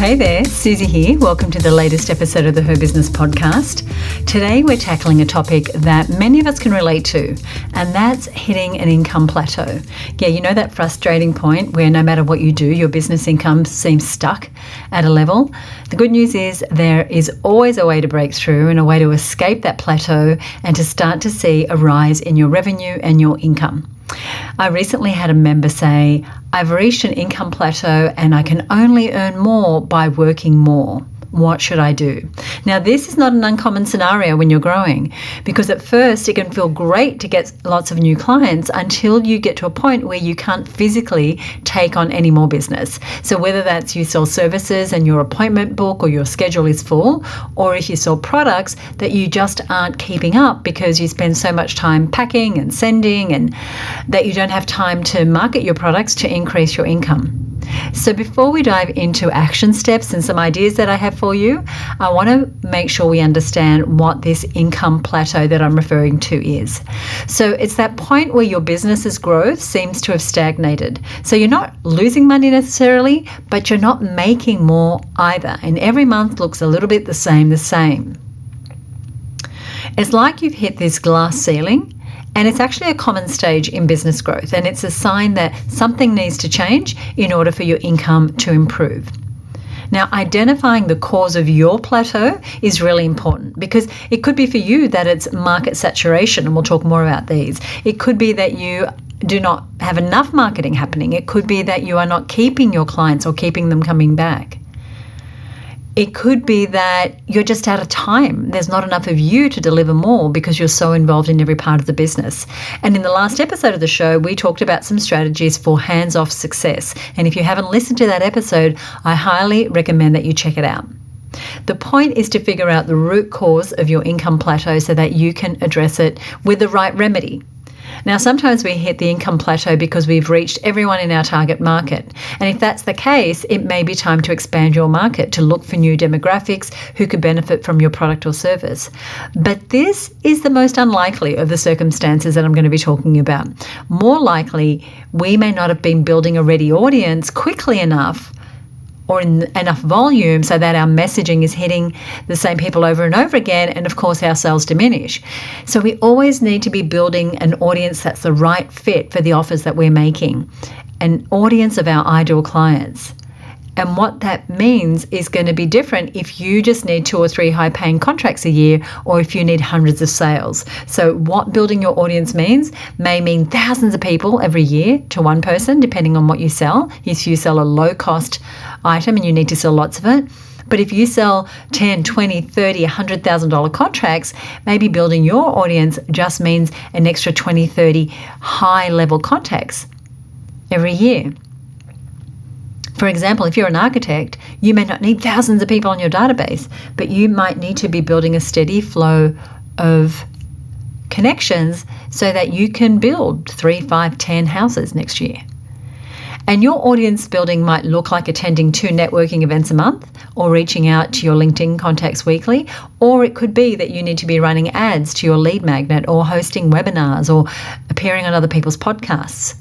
Hey there, Susie here. Welcome to the latest episode of the HerBusiness podcast. Today we're tackling a topic that many of us can relate to, and that's hitting an income plateau. Yeah, you know that frustrating point where no matter what you do, your business income seems stuck at a level? The good news is there is always a way to break through and a way to escape that plateau and to start to see a rise in your revenue and your income. I recently had a member say, I've reached an income plateau and I can only earn more by working more. What should I do? Now, this is not an uncommon scenario when you're growing, because at first it can feel great to get lots of new clients until you get to a point where you can't physically take on any more business. So whether that's you sell services and your appointment book or your schedule is full, or if you sell products that you just aren't keeping up because you spend so much time packing and sending and that you don't have time to market your products to increase your income. So before we dive into action steps and some ideas that I have for you, I want to make sure we understand what this income plateau that I'm referring to is. So it's that point where your business's growth seems to have stagnated. So you're not losing money necessarily, but you're not making more either. And every month looks a little bit the same. It's like you've hit this glass ceiling. And it's actually a common stage in business growth, and it's a sign that something needs to change in order for your income to improve. Now, identifying the cause of your plateau is really important, because it could be for you that it's market saturation, and we'll talk more about these. It could be that you do not have enough marketing happening. It could be that you are not keeping your clients or keeping them coming back. It could be that you're just out of time. There's not enough of you to deliver more because you're so involved in every part of the business. And in the last episode of the show, we talked about some strategies for hands-off success. And if you haven't listened to that episode, I highly recommend that you check it out. The point is to figure out the root cause of your income plateau so that you can address it with the right remedy. Now, sometimes we hit the income plateau because we've reached everyone in our target market. And if that's the case, it may be time to expand your market, to look for new demographics who could benefit from your product or service. But this is the most unlikely of the circumstances that I'm going to be talking about. More likely, we may not have been building a ready audience quickly enough or in enough volume so that our messaging is hitting the same people over and over again, and of course our sales diminish. So we always need to be building an audience that's the right fit for the offers that we're making, an audience of our ideal clients. And what that means is going to be different if you just need 2 or 3 high-paying contracts a year or if you need hundreds of sales. So what building your audience means may mean thousands of people every year to one person, depending on what you sell. If you sell a low-cost item and you need to sell lots of it. But if you sell 10, 20, 30, $100,000 contracts, maybe building your audience just means an extra 20, 30 high-level contacts every year. For example, if you're an architect, you may not need thousands of people on your database, but you might need to be building a steady flow of connections so that you can build 3, 5, 10 houses next year. And your audience building might look like attending 2 networking events a month or reaching out to your LinkedIn contacts weekly, or it could be that you need to be running ads to your lead magnet or hosting webinars or appearing on other people's podcasts.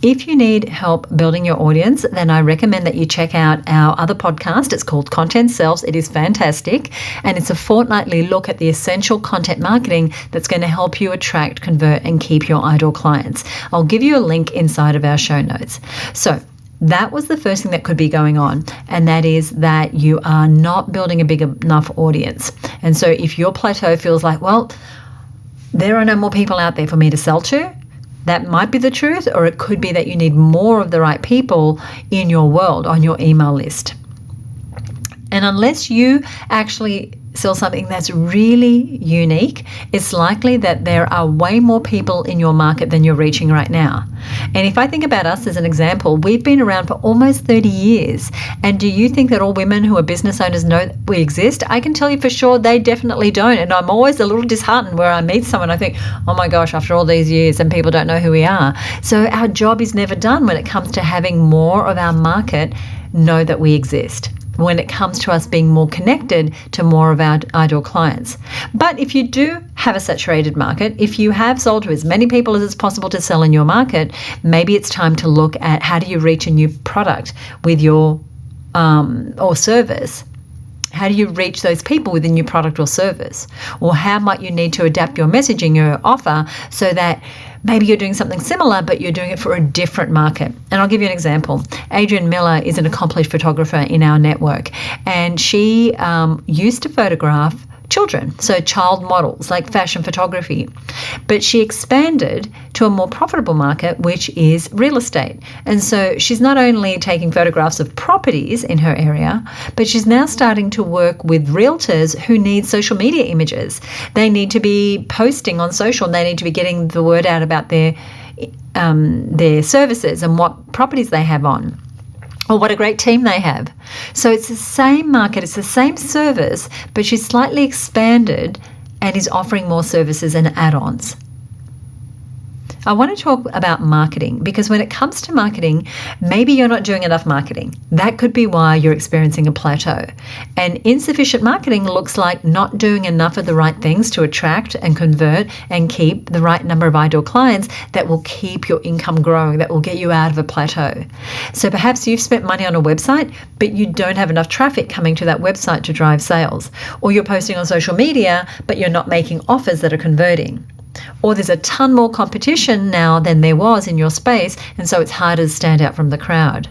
If you need help building your audience, then I recommend that you check out our other podcast. It's called Content Selves. It is fantastic, and it's a fortnightly look at the essential content marketing that's going to help you attract, convert, and keep your ideal clients. I'll give you a link inside of our show notes. So that was the first thing that could be going on, and that is that you are not building a big enough audience. And so if your plateau feels like, well, there are no more people out there for me to sell to, that might be the truth, or it could be that you need more of the right people in your world on your email list. And unless you actually sell something that's really unique, it's likely that there are way more people in your market than you're reaching right now. And if I think about us as an example, we've been around for almost 30 years. And do you think that all women who are business owners know that we exist? I can tell you for sure they definitely don't. And I'm always a little disheartened where I meet someone, I think, oh my gosh, after all these years and people don't know who we are. So our job is never done when it comes to having more of our market know that we exist, when it comes to us being more connected to more of our ideal clients. But if you do have a saturated market, if you have sold to as many people as it's possible to sell in your market, maybe it's time to look at how do you reach a new product with your or service, how do you reach those people with a new product or service? Or how might you need to adapt your messaging, your offer, so that maybe you're doing something similar, but you're doing it for a different market? And I'll give you an example. Adrienne Miller is an accomplished photographer in our network, and she used to photograph children, so child models, like fashion photography. But she expanded to a more profitable market, which is real estate. And so she's not only taking photographs of properties in her area, but she's now starting to work with realtors who need social media images. They need to be posting on social, and they need to be getting the word out about their services and what properties they have on, or what a great team they have. So it's the same market, it's the same service, but she's slightly expanded and is offering more services and add-ons. I want to talk about marketing, because when it comes to marketing, maybe you're not doing enough marketing. That could be why you're experiencing a plateau. And insufficient marketing looks like not doing enough of the right things to attract and convert and keep the right number of ideal clients that will keep your income growing, that will get you out of a plateau. So perhaps you've spent money on a website, but you don't have enough traffic coming to that website to drive sales. Or you're posting on social media, but you're not making offers that are converting. Or there's a ton more competition now than there was in your space, and so it's harder to stand out from the crowd.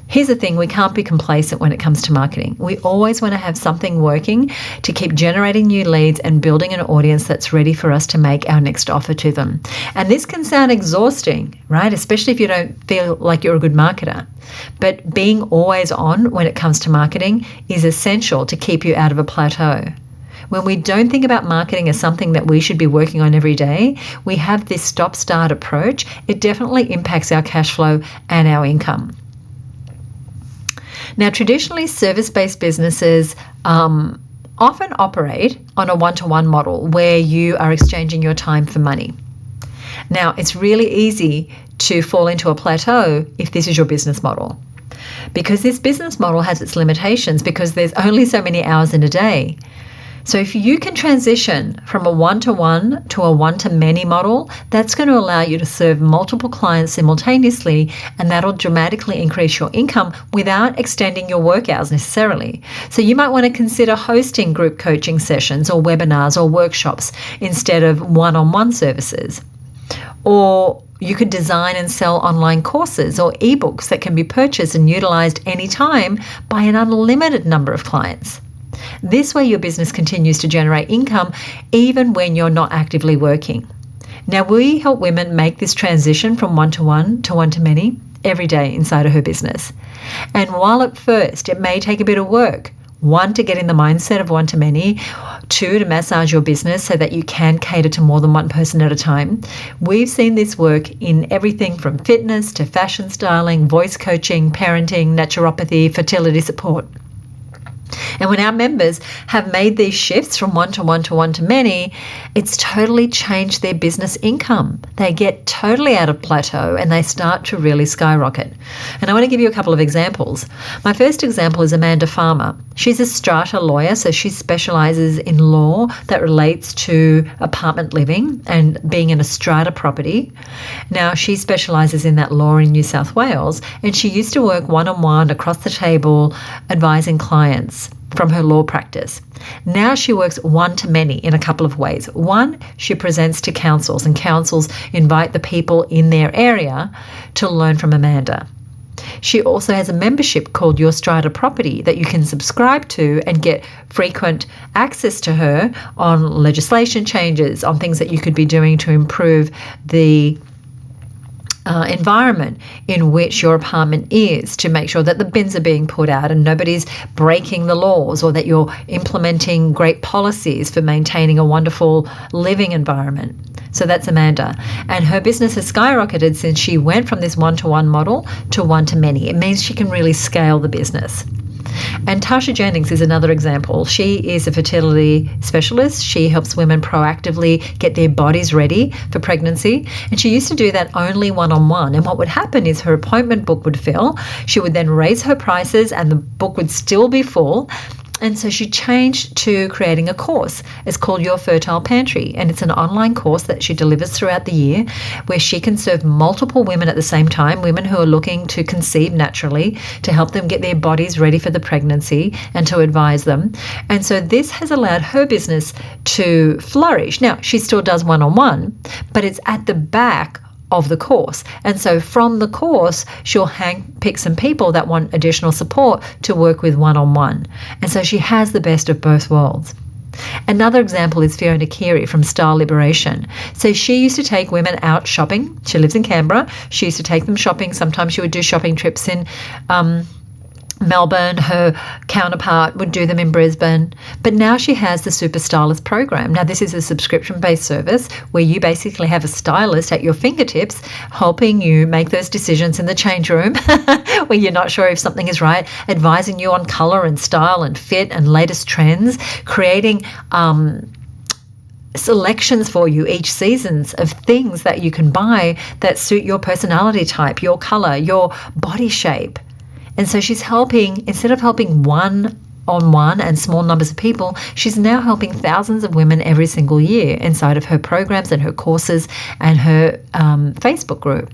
Here's the thing, we can't be complacent when it comes to marketing. We always want to have something working to keep generating new leads and building an audience that's ready for us to make our next offer to them. And this can sound exhausting, right? Especially if you don't feel like you're a good marketer. But being always on when it comes to marketing is essential to keep you out of a plateau. When we don't think about marketing as something that we should be working on every day, we have this stop-start approach. It definitely impacts our cash flow and our income. Now, traditionally, service-based businesses often operate on a one-to-one model where you are exchanging your time for money. Now, it's really easy to fall into a plateau if this is your business model, because this business model has its limitations because there's only so many hours in a day. So if you can transition from a one-to-one to a one-to-many model, that's going to allow you to serve multiple clients simultaneously, and that'll dramatically increase your income without extending your work hours necessarily. So you might want to consider hosting group coaching sessions or webinars or workshops instead of one-on-one services. Or you could design and sell online courses or ebooks that can be purchased and utilized anytime by an unlimited number of clients. This way your business continues to generate income even when you're not actively working. Now, we help women make this transition from one-to-one to one-to-many every day inside of her business. And while at first it may take a bit of work, 1, to get in the mindset of one-to-many, 2, to massage your business so that you can cater to more than one person at a time, we've seen this work in everything from fitness to fashion styling, voice coaching, parenting, naturopathy, fertility support. And when our members have made these shifts from one-to-one to one-to-many, it's totally changed their business income. They get totally out of plateau and they start to really skyrocket. And I want to give you a couple of examples. My first example is Amanda Farmer. She's a strata lawyer, so she specializes in law that relates to apartment living and being in a strata property. Now, she specializes in that law in New South Wales, and she used to work one-on-one across the table advising clients from her law practice. Now she works one-to-many in a couple of ways. 1, she presents to councils, and councils invite the people in their area to learn from Amanda. She also has a membership called Your Strata Property that you can subscribe to and get frequent access to her on legislation changes, on things that you could be doing to improve the environment in which your apartment is, to make sure that the bins are being put out and nobody's breaking the laws, or that you're implementing great policies for maintaining a wonderful living environment. So that's Amanda. And her business has skyrocketed since she went from this one-to-one model to one-to-many. It means she can really scale the business. And Tasha Jennings is another example. She is a fertility specialist. She helps women proactively get their bodies ready for pregnancy. And she used to do that only one-on-one. And what would happen is her appointment book would fill. She would then raise her prices and the book would still be full. And so she changed to creating a course. It's called Your Fertile Pantry, and it's an online course that she delivers throughout the year where she can serve multiple women at the same time, women who are looking to conceive naturally, to help them get their bodies ready for the pregnancy and to advise them. And so this has allowed her business to flourish. Now, she still does one-on-one, but it's at the back of the course. And so from the course, she'll pick some people that want additional support to work with one-on-one. And so she has the best of both worlds. Another example is Fiona Keary from Style Liberation. So she used to take women out shopping. She lives in Canberra. She used to take them shopping. Sometimes she would do shopping trips in Melbourne. Her counterpart would do them in Brisbane. But now she has the Super Stylist program. Now, this is a subscription-based service where you basically have a stylist at your fingertips helping you make those decisions in the change room where you're not sure if something is right, advising you on colour and style and fit and latest trends, creating selections for you each seasons of things that you can buy that suit your personality type, your colour, your body shape. And so she's helping, instead of helping one-on-one and small numbers of people, she's now helping thousands of women every single year inside of her programs and her courses and her Facebook group.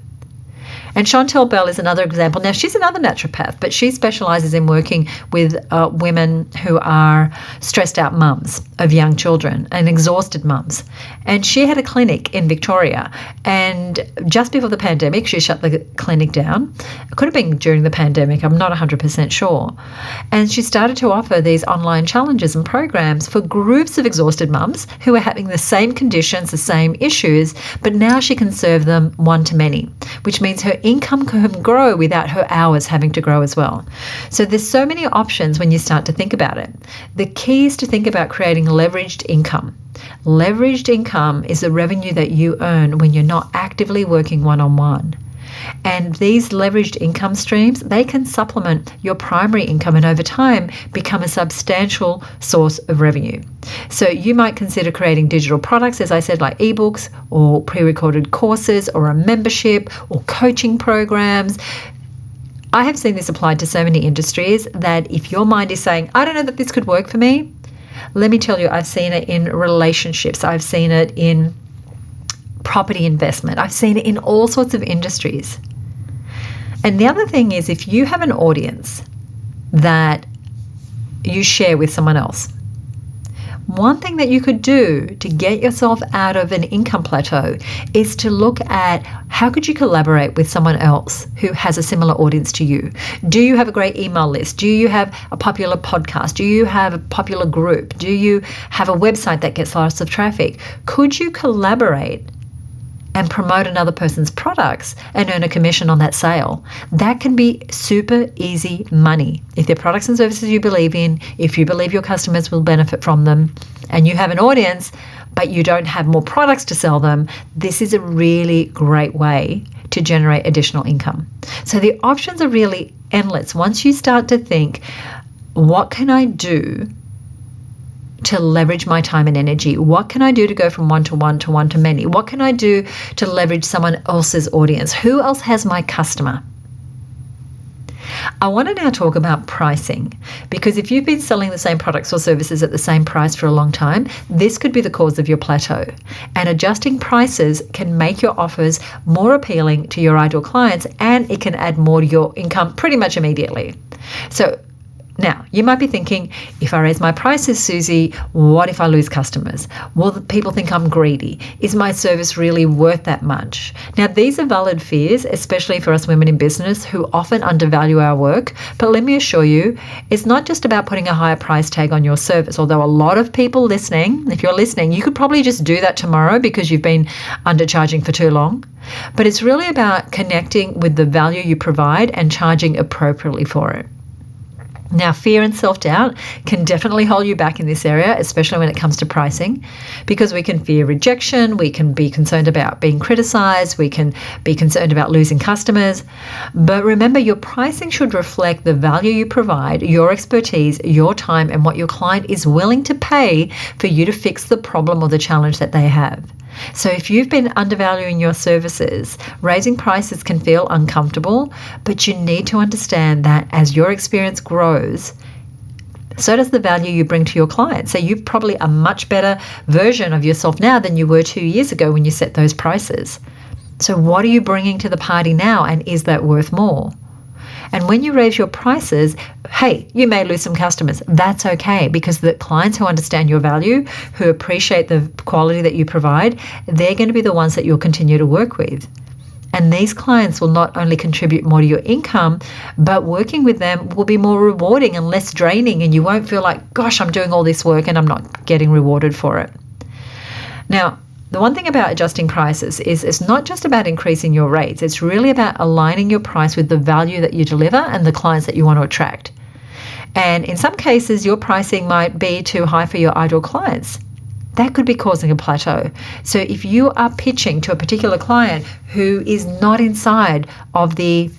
And Chantel Bell is another example. Now, she's another naturopath, but she specialises in working with women who are stressed out mums of young children and exhausted mums. And she had a clinic in Victoria. And just before the pandemic, she shut the clinic down. It could have been during the pandemic. I'm not 100% sure. And she started to offer these online challenges and programs for groups of exhausted mums who are having the same conditions, the same issues, but now she can serve them one-to-many, which means her income can grow without her hours having to grow as well. So there's so many options when you start to think about it. The key is to think about creating leveraged income. Leveraged income is the revenue that you earn when you're not actively working one-on-one. And these leveraged income streams, they can supplement your primary income and over time become a substantial source of revenue. So you might consider creating digital products, as I said, like ebooks or pre-recorded courses or a membership or coaching programs. I have seen this applied to so many industries that if your mind is saying, I don't know that this could work for me, let me tell you, I've seen it in relationships. I've seen it in property investment. I've seen it in all sorts of industries. And the other thing is, if you have an audience that you share with someone else, one thing that you could do to get yourself out of an income plateau is to look at how could you collaborate with someone else who has a similar audience to you. Do you have a great email list? Do you have a popular podcast? Do you have a popular group? Do you have a website that gets lots of traffic? Could you collaborate and promote another person's products and earn a commission on that sale? That can be super easy money. If they're products and services you believe in, if you believe your customers will benefit from them, and you have an audience, but you don't have more products to sell them, this is a really great way to generate additional income. So the options are really endless. Once you start to think, what can I do to leverage my time and energy? What can I do to go from one-to-one to one-to-many? What can I do to leverage someone else's audience? Who else has my customer? I want to now talk about pricing, because if you've been selling the same products or services at the same price for a long time, this could be the cause of your plateau. And adjusting prices can make your offers more appealing to your ideal clients, and it can add more to your income pretty much immediately. So now, you might be thinking, if I raise my prices, Susie, what if I lose customers? Will people think I'm greedy? Is my service really worth that much? Now, these are valid fears, especially for us women in business who often undervalue our work. But let me assure you, it's not just about putting a higher price tag on your service, although a lot of people listening, if you're listening, you could probably just do that tomorrow because you've been undercharging for too long. But it's really about connecting with the value you provide and charging appropriately for it. Now, fear and self-doubt can definitely hold you back in this area, especially when it comes to pricing, because we can fear rejection, we can be concerned about being criticized, we can be concerned about losing customers. But remember, your pricing should reflect the value you provide, your expertise, your time, and what your client is willing to pay for you to fix the problem or the challenge that they have. So if you've been undervaluing your services, raising prices can feel uncomfortable, but you need to understand that as your experience grows, So does the value you bring to your clients. So you're probably a much better version of yourself now than you were 2 years ago when you set those prices. So what are you bringing to the party now, and is that worth more? And when you raise your prices, hey, you may lose some customers. That's okay, because the clients who understand your value, who appreciate the quality that you provide, they're going to be the ones that you'll continue to work with. And these clients will not only contribute more to your income, but working with them will be more rewarding and less draining, and you won't feel like, gosh, I'm doing all this work and I'm not getting rewarded for it. Now, the one thing about adjusting prices is it's not just about increasing your rates. It's really about aligning your price with the value that you deliver and the clients that you want to attract. And in some cases, your pricing might be too high for your ideal clients. That could be causing a plateau. So if you are pitching to a particular client who is not inside of the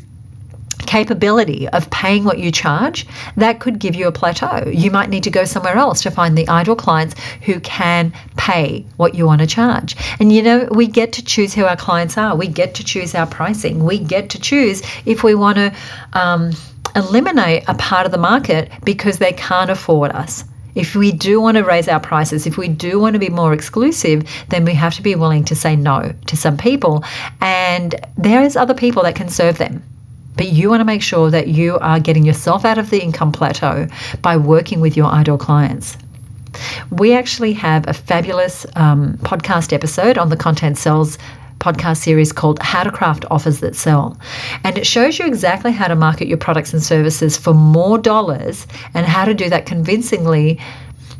capability of paying what you charge, that could give you a plateau. You might need to go somewhere else to find the ideal clients who can pay what you want to charge. And we get to choose who our clients are. We get to choose our pricing. We get to choose if we want to eliminate a part of the market because they can't afford us. If we do want to raise our prices, if we do want to be more exclusive, then we have to be willing to say no to some people. And there's other people that can serve them. But you want to make sure that you are getting yourself out of the income plateau by working with your ideal clients. We actually have a fabulous podcast episode on the Content Sells podcast series called How to Craft Offers That Sell. And it shows you exactly how to market your products and services for more dollars and how to do that convincingly,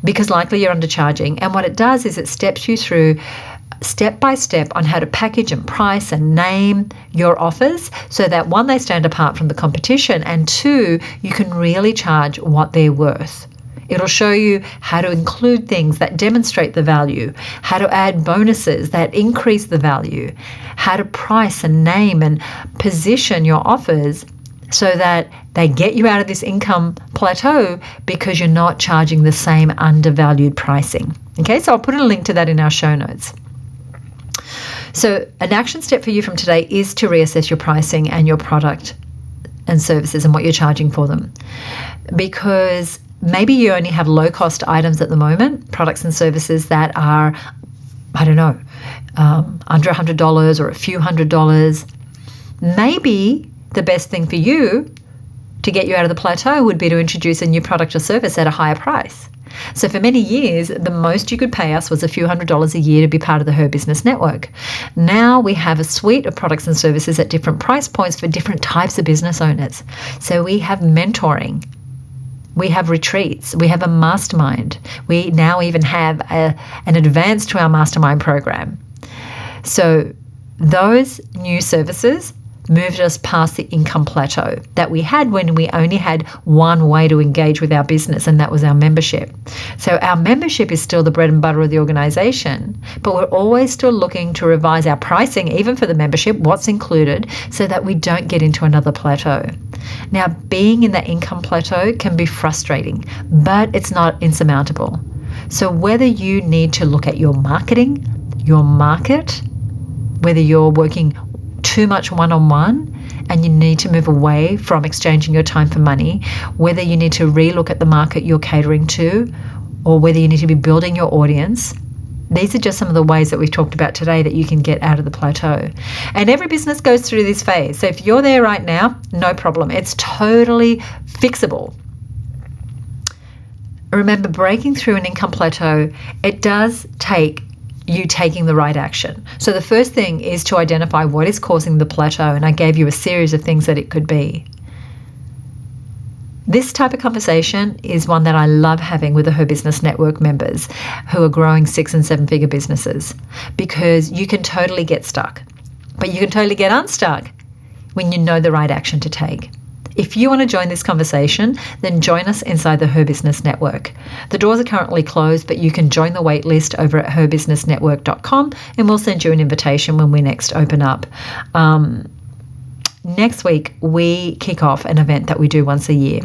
because likely you're undercharging. And what it does is it steps you through step by step on how to package and price and name your offers so that, one, they stand apart from the competition, and two, you can really charge what they're worth. It'll show you how to include things that demonstrate the value, how to add bonuses that increase the value, how to price and name and position your offers so that they get you out of this income plateau because you're not charging the same undervalued pricing. Okay, so I'll put a link to that in our show notes. So an action step for you from today is to reassess your pricing and your product and services and what you're charging for them. Because maybe you only have low-cost items at the moment, products and services that are, under $100 or a few $100s. Maybe the best thing for you to get you out of the plateau would be to introduce a new product or service at a higher price. So for many years, the most you could pay us was a few $100s a year to be part of the HerBusiness network. Now we have a suite of products and services at different price points for different types of business owners. So we have mentoring. We have retreats. We have a mastermind. We now even have an advance to our mastermind program. So those new services moved us past the income plateau that we had when we only had one way to engage with our business, and that was our membership. So our membership is still the bread and butter of the organization, but we're always still looking to revise our pricing, even for the membership, what's included, so that we don't get into another plateau. Now, being in that income plateau can be frustrating, but it's not insurmountable. So whether you need to look at your marketing, your market, whether you're working too much one-on-one and you need to move away from exchanging your time for money, whether you need to relook at the market you're catering to, or whether you need to be building your audience, these are just some of the ways that we've talked about today that you can get out of the plateau. And every business goes through this phase. So if you're there right now, no problem. It's totally fixable. Remember, breaking through an income plateau, it does take you taking the right action. So the first thing is to identify what is causing the plateau, and I gave you a series of things that it could be. This type of conversation is one that I love having with the HerBusiness Network members who are growing 6- and 7-figure businesses, because you can totally get stuck, but you can totally get unstuck when you know the right action to take. If you want to join this conversation, then join us inside the HerBusiness Network. The doors are currently closed, but you can join the wait list over at herbusinessnetwork.com, and we'll send you an invitation when we next open up. next week we kick off an event that we do once a year.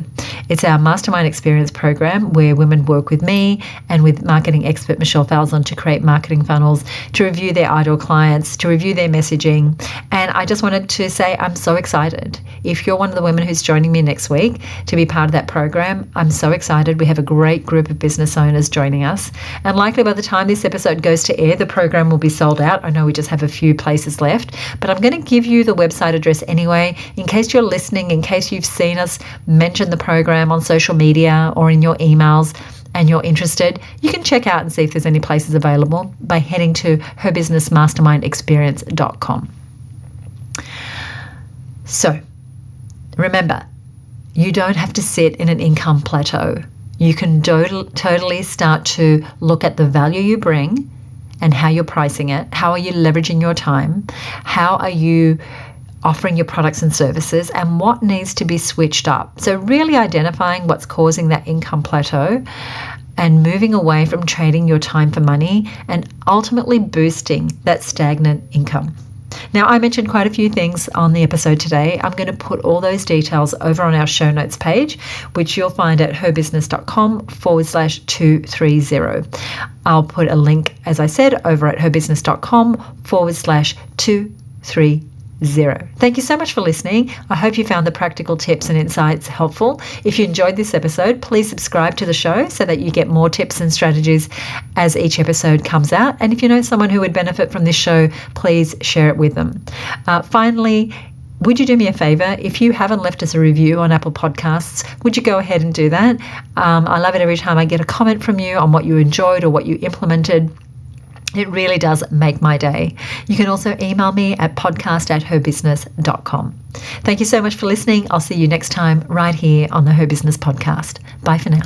It's our Mastermind Experience program where women work with me and with marketing expert Michelle Falzon to create marketing funnels, to review their ideal clients, to review their messaging. And I just wanted to say I'm so excited. If you're one of the women who's joining me next week to be part of that program, I'm so excited. We have a great group of business owners joining us. And likely by the time this episode goes to air, the program will be sold out. I know we just have a few places left, but I'm going to give you the website address anyway, in case you're listening, in case you've seen us mention the program on social media or in your emails and you're interested. You can check out and see if there's any places available by heading to HerBusinessMastermindExperience.com. So remember, you don't have to sit in an income plateau. You can totally start to look at the value you bring and how you're pricing it. How are you leveraging your time? How are you offering your products and services, and what needs to be switched up? So really identifying what's causing that income plateau and moving away from trading your time for money and ultimately boosting that stagnant income. Now, I mentioned quite a few things on the episode today. I'm going to put all those details over on our show notes page, which you'll find at herbusiness.com/230. I'll put a link, as I said, over at herbusiness.com/230. Thank you so much for listening. I hope you found the practical tips and insights helpful. If you enjoyed this episode, please subscribe to the show so that you get more tips and strategies as each episode comes out. And if you know someone who would benefit from this show, please share it with them. Finally, would you do me a favor? If you haven't left us a review on Apple Podcasts, would you go ahead and do that? I love it every time I get a comment from you on what you enjoyed or what you implemented. It really does make my day. You can also email me at podcast@herbusiness.com. Thank you so much for listening. I'll see you next time right here on the Her Business podcast. Bye for now.